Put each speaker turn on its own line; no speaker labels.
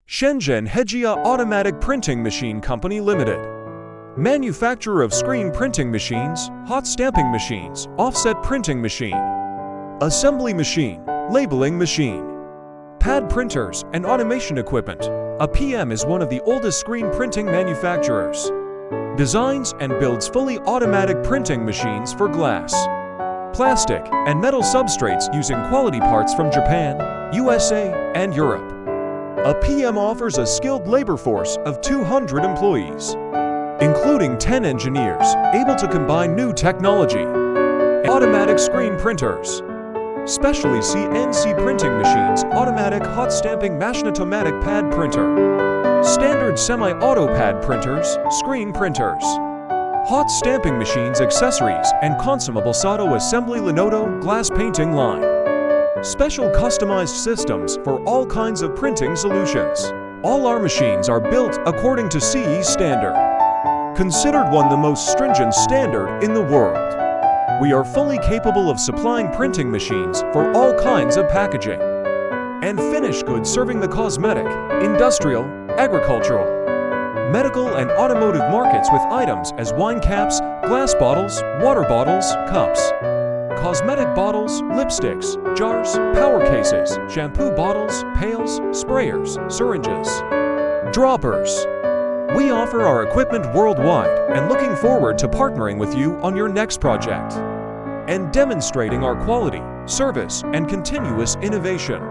Shenzhen Hejia Automatic Printing Machine Company Limited. Manufacturer of screen printing machines, hot stamping machines, offset printing machine, assembly machine, labeling machine, pad printers, and automation equipment. Attn is one of the oldest screen printing manufacturers. Designs and builds fully automatic printing machines for glass, plastic, and metal substrates using quality parts from Japan, USA, and Europe. Attn offers a skilled labor force of 200 employees, including 10 engineers able to combine new technology, automatic screen printers, specially CNC printing machines, automatic hot stamping machine-automatic pad printer, standard semi-auto pad printers, screen printers, hot stamping machines, accessories, and consumable auto assembly linoto glass painting line. Special customized systems for all kinds of printing solutions. All our machines are built according to CE standard, considered one of the most stringent standard in the world. We are fully capable of supplying printing machines for all kinds of packaging and finished goods serving the cosmetic, industrial, agricultural, medical, and automotive markets with items as wine caps, glass bottles, water bottles, cups, cosmetic bottles, lipsticks, jars, power cases, shampoo bottles, pails, sprayers, syringes, droppers. We offer our equipment worldwide and looking forward to partnering with you on your next project and demonstrating our quality, service, and continuous innovation.